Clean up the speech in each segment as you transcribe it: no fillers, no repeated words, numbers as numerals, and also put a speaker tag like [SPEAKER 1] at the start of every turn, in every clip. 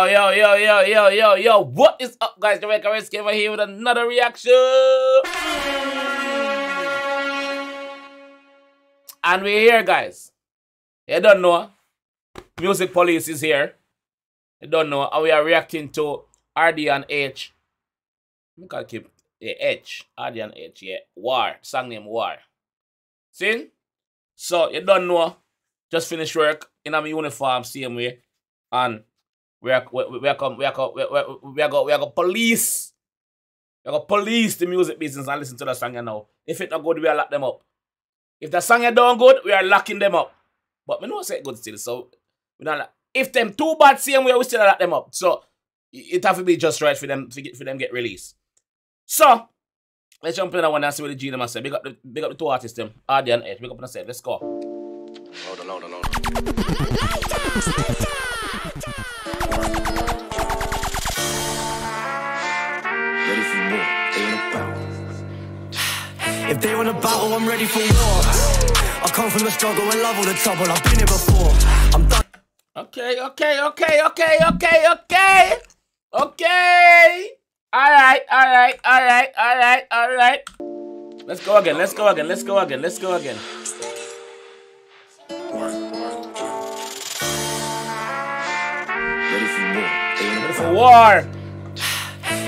[SPEAKER 1] Yo. What is up, guys? JAMAICA'S here with another reaction. And we're here, guys. You don't know. Music Police is here. You don't know. And we are reacting to ArrDee and Aitch. We can keep Aitch. ArrDee and Aitch, yeah. War. Song name War. See? So, you don't know. Just finished work in my uniform, same way. And we are going police. We are going police the music business and listen to the song now. If it's not good, we are lock them up. If the song is done good, we are locking them up. But we know it's good still, so we don't. If them too bad same way, we still lock them up. So it have to be just right for them get released. So let's jump in that one and see what the G them say. Big up the two artists them, ArrDee and Aitch. Big up on the Let's go.
[SPEAKER 2] Hold on. Ready for war, they wanna battle. If they wanna battle, I'm ready for war. I come from the struggle and love all the trouble. I've been here before. I'm done.
[SPEAKER 1] Okay. Alright. Let's go again. Ready for war.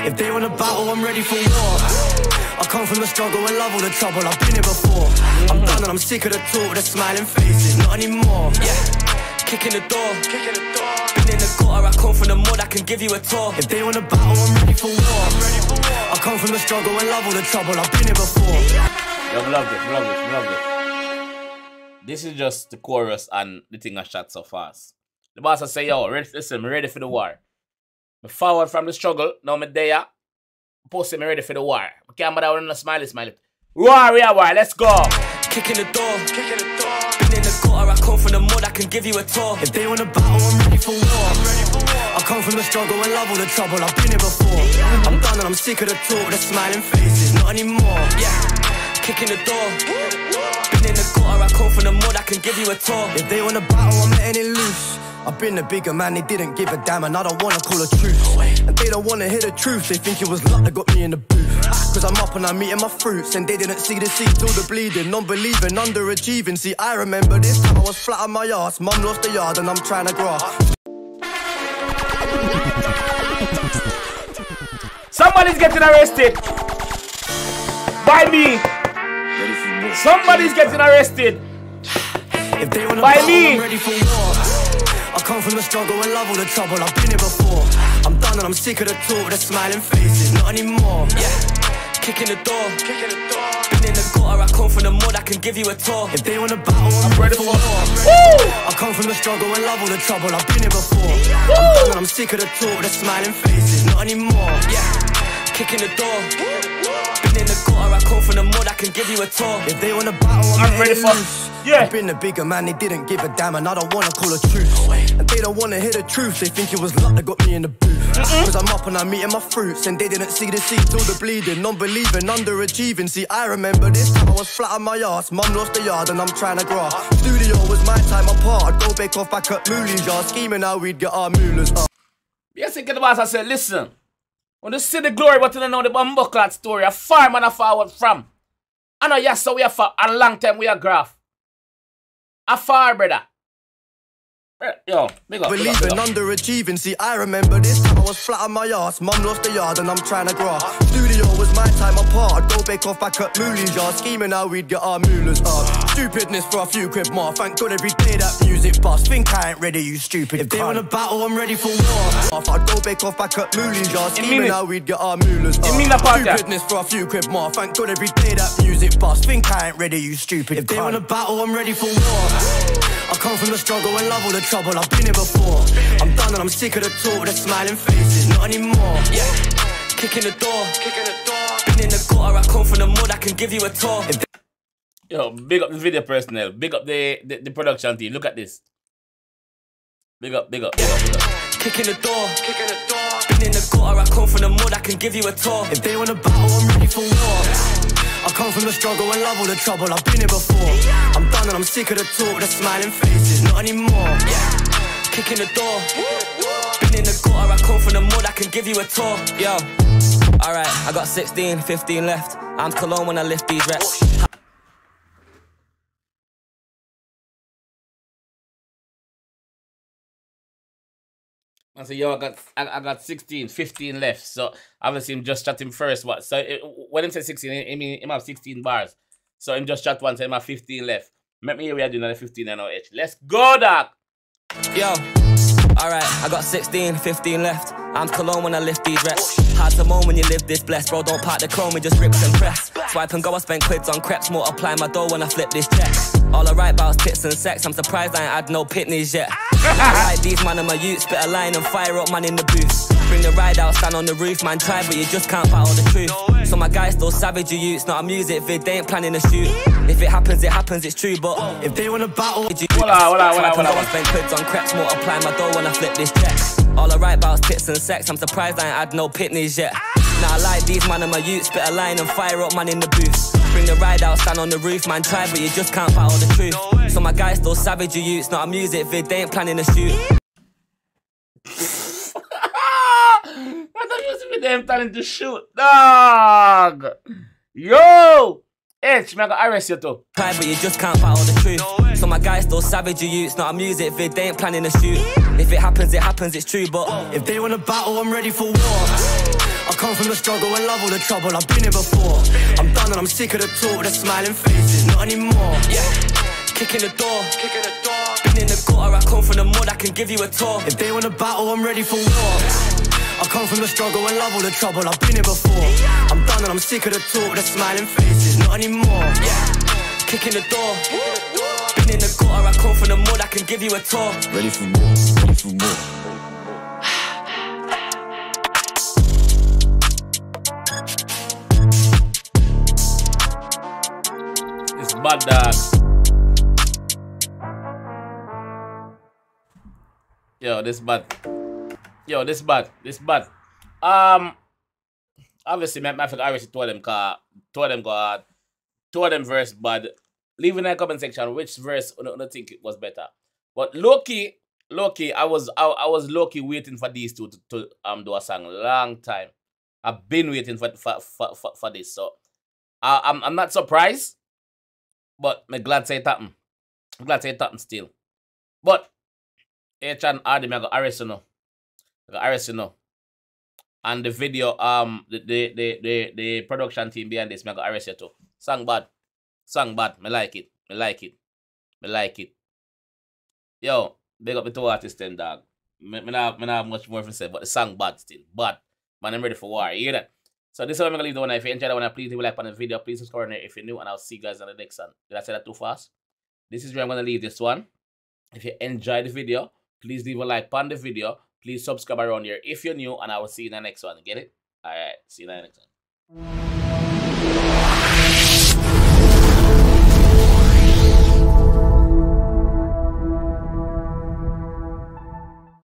[SPEAKER 2] If they wanna battle, I'm ready for war. I come from the struggle and love all the trouble. I've been here before. I'm done and I'm sick of the talk, the smiling faces, not anymore. Yeah, kicking the door. Been in the gutter, I come from the mud, I can give you a tour. If they wanna battle, I'm ready for war. I come from the struggle and love all the trouble. I've been here before.
[SPEAKER 1] Yo, love this. This is just the chorus and the thing I shot so fast. The boss will say, yo, listen, I'm ready for the war. I'm forward from the struggle, now I'm there. Post me ready for the war. I can't bother with no smiley. War, let's go.
[SPEAKER 2] Kicking the door. Been in the gutter, I come from the mud, I can give you a tour. If they wanna battle, I'm ready for war. I come from the struggle and love all the trouble. I've been here before. I'm done and I'm sick of the talk, the smiling faces, not anymore. Yeah, kicking the door. Been in the gutter, I come from the mud, I can give you a tour. If they wanna battle, I'm letting it loose. I've been the bigger man, they didn't give a damn, and I don't wanna call a truce. And they don't wanna hear the truth, they think it was luck that got me in the booth. Cause I'm up and I'm eating my fruits, and they didn't see the seed till the bleeding. Non-believing, underachieving. See, I remember this time I was flat on my ass. Mum lost the yard and I'm trying to grasp.
[SPEAKER 1] Somebody's getting arrested. By me. Somebody's getting arrested.
[SPEAKER 2] If they wanna
[SPEAKER 1] by
[SPEAKER 2] battle,
[SPEAKER 1] me.
[SPEAKER 2] I'm ready for war. I come from the struggle and love all the trouble. I've been here before. I'm done and I'm sick of the talk, the smiling faces, not anymore. Yeah, kicking the door. Been in the gutter, I come from the mud, I can give you a tour. If they wanna battle, I'm ready for war. I come from the struggle and love all the trouble. I've been here before. I'm done and I'm sick of the talk, the smiling faces, not anymore. Yeah, kicking the door. Been in the gutter, I come from the mud, I can give you a tour. If they wanna battle, I'm ready for.
[SPEAKER 1] Yeah.
[SPEAKER 2] I've been the bigger man, they didn't give a damn, and I don't wanna call a truce. And they don't wanna hear the truth, they think it was luck that got me in the booth. Cause I'm up and I'm eating my fruits, and they didn't see the seed till the bleeding. Non-believing, underachieving. See, I remember this time I was flat on my ass. Mum lost the yard and I'm trying to grasp. Studio was my time apart. I'd go bake off back at Mooley's yard, scheming how we'd get our moolahs up.
[SPEAKER 1] Yes, I get the boss. I said, listen. When you see the glory, but you don't know the bumbucklat story, a far man a forward from. I know, yes, so we are for a long time we are graph. A far, brother. Yo, big up.
[SPEAKER 2] Believing, underachieving. See, I remember this time I was flat on my ass. Mum lost the yard and I'm trying to grasp. Studio was my time apart. I'd go bake off back at Mooley's yard, scheming how we'd get our moolahs up. Stupidness for a few quid more. Thank God every day that music bust. Think I ain't ready, you stupid. If they wanna battle, I'm ready for war. I'd go bake off back at Mooley's yard, scheming how we'd get our moolahs up. Stupidness for a few quid more. Thank God every day that music bust. Think I ain't ready, you stupid. If they wanna battle, I'm ready for war. I come from the struggle and love all the trouble. I've been here before. I'm done and I'm sick of the talk, the smiling faces, not anymore. Yeah, kicking the door. Been in the gutter, I come from the mud, I can give you a tour.
[SPEAKER 1] Yo, big up the video personnel. Big up the production team. Look at this. Big up.
[SPEAKER 2] Kicking the door. Been in the gutter, I come from the mud, I can give you a tour. If they wanna battle, I'm ready for war. I come from the struggle and love all the trouble. I've been here before. I'm done and I'm sick of the talk, the smiling faces, not anymore. Yeah, kicking the door. Been in the gutter, gutter, I come from the mud, I can give you a tour. Yo, alright, I got 16, 15 left. I'm cologne when I lift these reps.
[SPEAKER 1] I say, yo, I got 16, 15 left. So obviously him just shot him first. What? So when him say 16, I mean him have 16 bars. So him just shot one, so him have 15 left. Make me hear we are doing another 15 and Aitch. Let's go, doc.
[SPEAKER 2] Yo, alright, I got 16, 15 left. I'm cologne when I lift these reps. Hard to moan when you live this blessed. Bro, don't park the chrome, it just rips and press. Swipe and go, I spend quids on crepes. Multiply my dough when I flip this check. All I write about is tits and sex. I'm surprised I ain't had no pitneys yet. I like these man and my youth. Spit a line and fire up man in the booth. Bring the ride out, stand on the roof. Man try but you just can't battle the truth. So my guys still savage, you youths. Not a music vid, they ain't planning to shoot. If it happens, it's true. But if they wanna battle,
[SPEAKER 1] hold on.
[SPEAKER 2] I spend quids on crepes. Multiply my dough when I flip this check. All I write about is tits and sex. I'm surprised I ain't had no pitneys yet. Now I like these man and my youth. Spit a line and fire up man in the booth. Bring the ride out, stand on the roof. Man try but you just can't battle the truth. So my guys still savage, you youths. Not a music vid, they ain't planning to shoot.
[SPEAKER 1] I thought you was with them planning to shoot, dog. Yo, Aitch, man, I gotta arrest you too.
[SPEAKER 2] Try but you just can't battle the truth. So my guys still savage, you youths. Not a music vid, they ain't planning to shoot. If it happens, it's true. But if they wanna battle, I'm ready for war. I come from the struggle and love all the trouble. I've been here before. I'm done and I'm sick of the talk, the smiling faces, not anymore. Yeah, kicking the door. Been in the gutter, I come from the mud, I can give you a tour. If they wanna battle, I'm ready for war. I come from the struggle and love all the trouble. I've been here before. I'm done and I'm sick of the talk, the smiling faces, not anymore. Yeah, kicking the door. Been in the gutter, I come from the mud, I can give you a tour.
[SPEAKER 3] Ready for more, ready for more.
[SPEAKER 1] It's bad, dog. Yo, this bad. Obviously, I think I already told them verse bad. Leave in the comment section which verse I think it was better. But low-key, I was low-key waiting for these two to do a song long time. I've been waiting for this. So I'm not surprised, but I'm glad say it happened. I'm glad say it happened still. But Aitch and ArrDee, I got arrested now. And the video, the production team behind this, I got arrested too. Song bad. I like it. Yo, big up the two artists then, dog. I not have much more to say, but the song bad still. Bad. Man, I'm ready for war. You hear that? So this is what I'm gonna leave the one. If you enjoyed the one, please leave a like on the video. Please subscribe if you're new, and I'll see you guys on the next one. Did I say that too fast? This is where I'm gonna leave this one. If you enjoyed the video, please leave a like on the video. Please subscribe around here if you're new, and I will see you in the next one. Get it? Alright, see you in the next one.